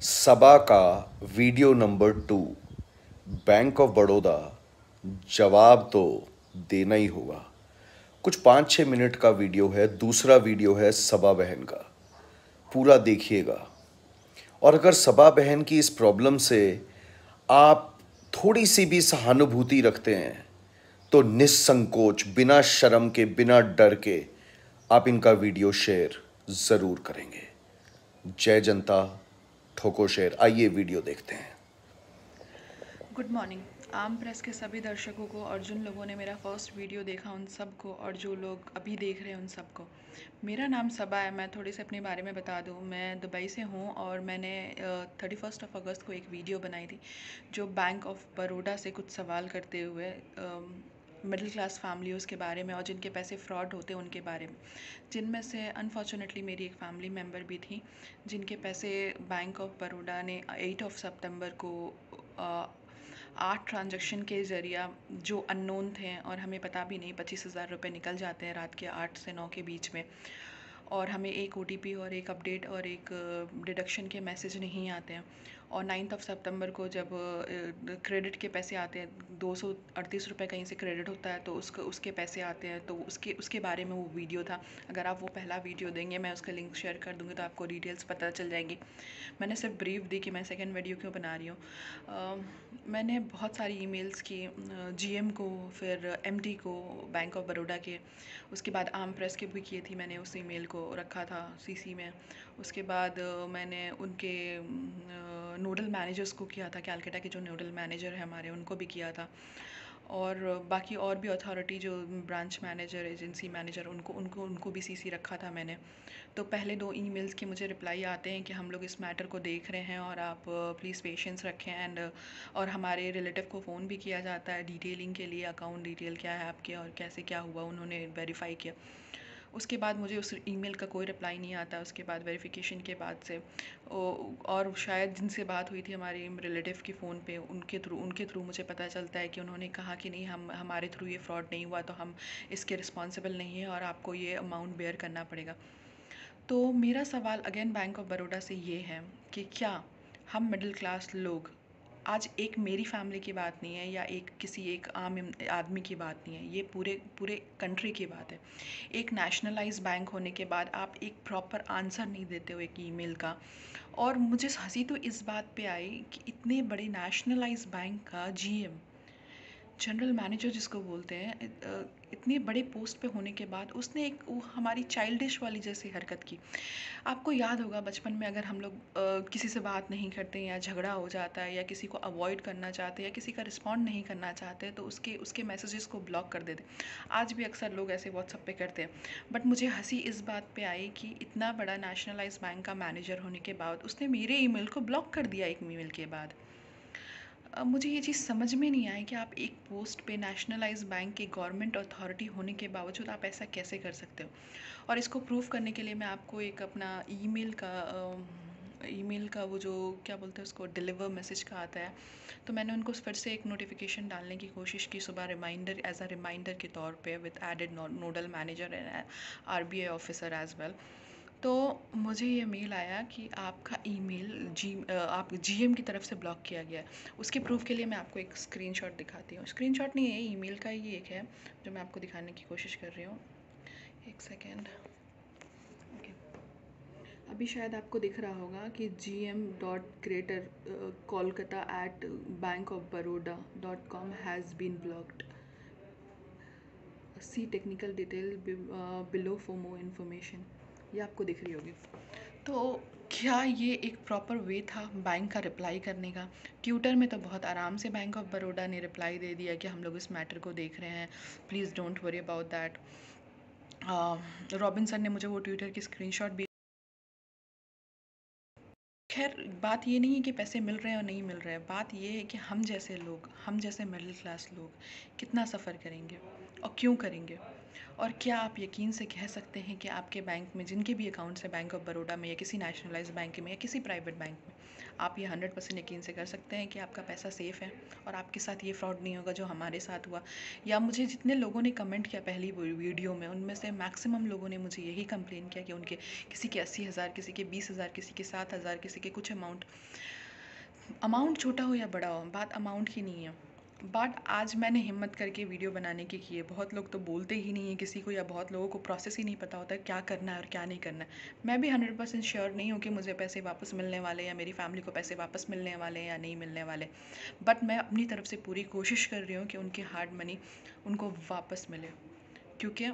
सबा का video number 2। Bank of Baroda जवाब तो देना ही होगा। कुछ 5-6 मिनट का वीडियो है। दूसरा वीडियो है सबा बहन का, पूरा देखिएगा। और अगर सबा बहन की इस प्रॉब्लम से आप थोड़ी सी भी सहानुभूति रखते हैं तो निस्संकोच, बिना शर्म के, बिना डर के आप इनका वीडियो शेयर ज़रूर करेंगे। जय जनता, ठोको शेयर। आइए वीडियो देखते हैं। Good morning. आम प्रेस के सभी दर्शकों को और जिन लोगों ने मेरा फर्स्ट वीडियो देखा उन सबको और जो लोग अभी देख रहे हैं उन सबको। मेरा नाम सबा है। मैं थोड़ी सी अपने बारे में बता दूं। मैं दुबई से हूं और मैंने 31 अगस्त को एक वीडियो बनाई थी जो बैंक ऑफ बड़ौदा से कुछ सवाल करते हुए मिडिल क्लास फैमिलीज़ के बारे में और जिनके पैसे फ्रॉड होते हैं उनके बारे में, जिनमें से अनफॉर्चुनेटली मेरी एक फैमिली मेम्बर भी थी जिनके पैसे बैंक ऑफ बड़ौदा ने 8 सितंबर को 8 ट्रांजैक्शन के ज़रिया जो अननोन थे और हमें पता भी नहीं, 25,000 रुपये निकल जाते हैं रात के 8 से 9 के बीच में। और हमें एक OTP और एक अपडेट और एक डिडक्शन के मैसेज नहीं आते हैं। और 9 सितंबर को जब क्रेडिट के पैसे आते हैं, 238 रुपये कहीं से क्रेडिट होता है तो उसके पैसे आते हैं, तो उसके बारे में वो वीडियो था। अगर आप वो पहला वीडियो देंगे, मैं उसका लिंक शेयर कर दूँगी तो आपको डिटेल्स पता चल जाएगी। मैंने सिर्फ ब्रीफ दी कि मैं सेकंड वीडियो क्यों बना रही हूँ। मैंने बहुत सारी ईमेल्स की GM को, फिर MD को बैंक ऑफ बड़ौदा के, उसके बाद आम प्रेस के भी किए थी। मैंने उस ईमेल को रखा था CC में। उसके बाद मैंने उनके नोडल मैनेजर्स को किया था, कैलकाटा के जो नोडल मैनेजर है हमारे, उनको भी किया था। और बाकी और भी अथॉरिटी जो ब्रांच मैनेजर, एजेंसी मैनेजर, उनको भी CC रखा था मैंने। तो पहले 2 ईमेल्स के मुझे रिप्लाई आते हैं कि हम लोग इस मैटर को देख रहे हैं और आप प्लीज़ पेशेंस रखें। और हमारे रिलेटिव को फ़ोन भी किया जाता है डिटेलिंग के लिए, अकाउंट डिटेल क्या है आपके और कैसे क्या हुआ, उन्होंने वेरीफाई किया। उसके बाद मुझे उस ईमेल का कोई रिप्लाई नहीं आता। उसके बाद वेरिफिकेशन के बाद से और शायद जिनसे बात हुई थी हमारे रिलेटिव के फ़ोन पे, उनके थ्रू मुझे पता चलता है कि उन्होंने कहा कि नहीं, हम हमारे थ्रू ये फ्रॉड नहीं हुआ तो हम इसके रिस्पॉन्सिबल नहीं है और आपको ये अमाउंट बेयर करना पड़ेगा। तो मेरा सवाल अगेन बैंक ऑफ बड़ौदा से ये है कि क्या हम मिडिल क्लास लोग, आज एक मेरी फैमिली की बात नहीं है या किसी एक आम आदमी की बात नहीं है, ये पूरे पूरे कंट्री की बात है। एक नेशनलाइज बैंक होने के बाद आप एक प्रॉपर आंसर नहीं देते हो एक ईमेल का। और मुझे हंसी तो इस बात पे आई कि इतने बड़े नेशनलाइज बैंक का GM, जनरल मैनेजर जिसको बोलते हैं, इतने बड़े पोस्ट पे होने के बाद उसने एक वो हमारी चाइल्डिश वाली जैसी हरकत की। आपको याद होगा बचपन में अगर हम लोग किसी से बात नहीं करते या झगड़ा हो जाता है या किसी को अवॉइड करना चाहते हैं या किसी का रिस्पॉन्ड नहीं करना चाहते तो उसके उसके मैसेजेस को ब्लॉक कर देते। आज भी अक्सर लोग ऐसे व्हाट्सएप पे करते हैं। बट मुझे हंसी इस बात पे आई कि इतना बड़ा नेशनलाइज बैंक का मैनेजर होने के बाद उसने मेरे ईमेल को ब्लॉक कर दिया एक ईमेल के बाद। अब मुझे ये चीज़ समझ में नहीं आई कि आप एक पोस्ट पे नेशनलाइज बैंक के गवर्नमेंट अथॉरिटी होने के बावजूद आप ऐसा कैसे कर सकते हो। और इसको प्रूव करने के लिए मैं आपको एक अपना ईमेल का वो जो क्या बोलते हैं उसको, डिलीवर मैसेज का आता है, तो मैंने उनको फिर से एक नोटिफिकेशन डालने की कोशिश की सुबह, रिमाइंडर, एज अ रिमाइंडर के तौर पे, with added nodal manager and RBI officer as well. तो मुझे ये मेल आया कि आपका ईमेल आप GM की तरफ से ब्लॉक किया गया है। उसके प्रूफ के लिए मैं आपको एक स्क्रीनशॉट दिखाती हूँ। स्क्रीनशॉट नहीं है, ईमेल का ही एक है जो मैं आपको दिखाने की कोशिश कर रही हूँ। एक सेकेंड। ओके, अभी शायद आपको दिख रहा होगा कि GM.Crater Kolkata@bankofbaroda.com has been blocked, see technical detail below for more information. ये आपको दिख रही होगी। तो क्या ये एक प्रॉपर वे था बैंक का रिप्लाई करने का? ट्विटर में तो बहुत आराम से बैंक ऑफ बड़ौदा ने रिप्लाई दे दिया कि हम लोग इस मैटर को देख रहे हैं, please don't worry about that. Robin sir ने मुझे वो ट्विटर की स्क्रीनशॉट भी। खैर, बात ये नहीं है कि पैसे मिल रहे हैं और नहीं मिल रहे हैं, बात ये है कि हम जैसे लोग, हम जैसे मिडिल क्लास लोग कितना सफ़र करेंगे और क्यों करेंगे। और क्या आप यकीन से कह सकते हैं कि आपके बैंक में जिनके भी अकाउंट्स हैं बैंक ऑफ बड़ौदा में या किसी नेशनलाइज्ड बैंक में या किसी प्राइवेट बैंक में, आप ये 100% यकीन से कर सकते हैं कि आपका पैसा सेफ़ है और आपके साथ ये फ्रॉड नहीं होगा जो हमारे साथ हुआ? या मुझे जितने लोगों ने कमेंट किया पहली वीडियो में, उनमें से मैक्सिमम लोगों ने मुझे यही कंप्लेन किया कि उनके किसी के 80,000, किसी के 20,000, किसी के 7,000, किसी के कुछ अमाउंट छोटा हो या बड़ा हो, बात अमाउंट की नहीं है। बट आज मैंने हिम्मत करके वीडियो बनाने की है। बहुत लोग तो बोलते ही नहीं हैं किसी को, या बहुत लोगों को प्रोसेस ही नहीं पता होता है क्या करना है और क्या नहीं करना है। मैं भी 100% श्योर नहीं हूँ कि मुझे पैसे वापस मिलने वाले या मेरी फैमिली को पैसे वापस मिलने वाले हैं या नहीं मिलने वाले। बट मैं अपनी तरफ से पूरी कोशिश कर रही हूँ कि उनकी हार्ड मनी उनको वापस मिले, क्योंकि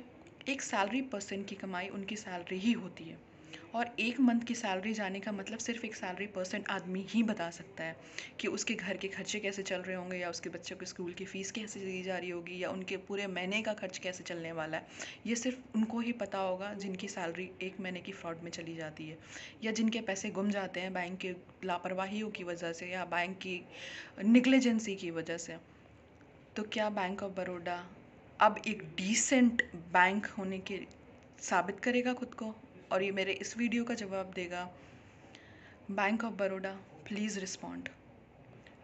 एक सैलरी पर्सन की कमाई उनकी सैलरी ही होती है। और एक मंथ की सैलरी जाने का मतलब सिर्फ एक सैलरी पर्सन आदमी ही बता सकता है कि उसके घर के खर्चे कैसे चल रहे होंगे, या उसके बच्चों के स्कूल की फ़ीस कैसे दी जा रही होगी, या उनके पूरे महीने का खर्च कैसे चलने वाला है। ये सिर्फ उनको ही पता होगा जिनकी सैलरी एक महीने की फ्रॉड में चली जाती है, या जिनके पैसे गुम जाते हैं बैंक के लापरवाहियों की वजह से या बैंक की निग्लिजेंसी की वजह से। तो क्या बैंक ऑफ बड़ौदा अब एक डिसेंट बैंक होने के साबित करेगा खुद को, और ये मेरे इस वीडियो का जवाब देगा? Bank of Baroda, please respond,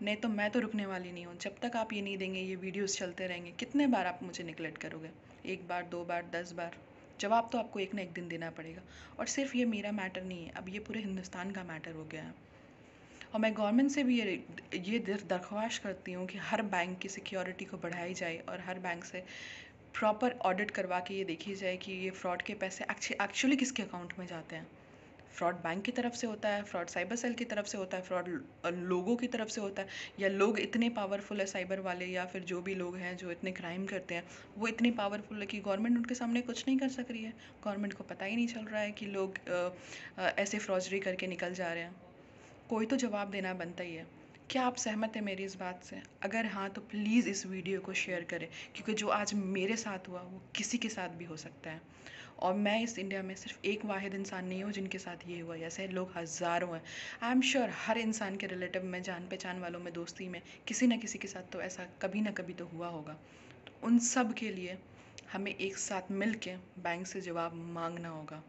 नहीं तो मैं तो रुकने वाली नहीं हूँ। जब तक आप ये नहीं देंगे, ये वीडियोस चलते रहेंगे। कितने बार आप मुझे निगलेक्ट करोगे? 1 बार, 2 बार, 10 बार? जवाब तो आपको एक ना एक दिन देना पड़ेगा। और सिर्फ ये मेरा मैटर नहीं है, अब ये पूरे हिंदुस्तान का मैटर हो गया है। और मैं गवर्नमेंट से भी ये दरख्वास्त करती हूँ कि हर बैंक की सिक्योरिटी को बढ़ाई जाए और हर बैंक से प्रॉपर ऑडिट करवा के ये देखी जाए कि ये फ्रॉड के पैसे एक्चुअली किसके अकाउंट में जाते हैं। फ्रॉड बैंक की तरफ से होता है, फ्रॉड साइबर सेल की तरफ से होता है, फ्रॉड लोगों की तरफ से होता है, या लोग इतने पावरफुल है साइबर वाले, या फिर जो भी लोग हैं जो इतने क्राइम करते हैं वो इतने पावरफुल है कि गवर्नमेंट उनके सामने कुछ नहीं कर सक रही है। गवर्नमेंट को पता ही नहीं चल रहा है कि लोग ऐसे फ्रॉडरी करके निकल जा रहे हैं। कोई तो जवाब देना बनता ही है। क्या आप सहमत हैं मेरी इस बात से? अगर हाँ तो प्लीज़ इस वीडियो को शेयर करें, क्योंकि जो आज मेरे साथ हुआ वो किसी के साथ भी हो सकता है। और मैं इस इंडिया में सिर्फ एक वाहिद इंसान नहीं हूँ जिनके साथ ये हुआ, ऐसे लोग हज़ारों हैं। आई एम श्योर हर इंसान के रिलेटिव में, जान पहचान वालों में, दोस्ती में किसी न किसी के साथ तो ऐसा कभी ना कभी तो हुआ होगा। तो उन सब के लिए हमें एक साथ मिल के बैंक से जवाब मांगना होगा,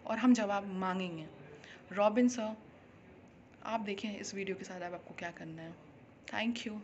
और हम जवाब मांगेंगे। रॉबिन सर, आप देखें इस वीडियो के साथ अब आपको क्या करना है। Thank you.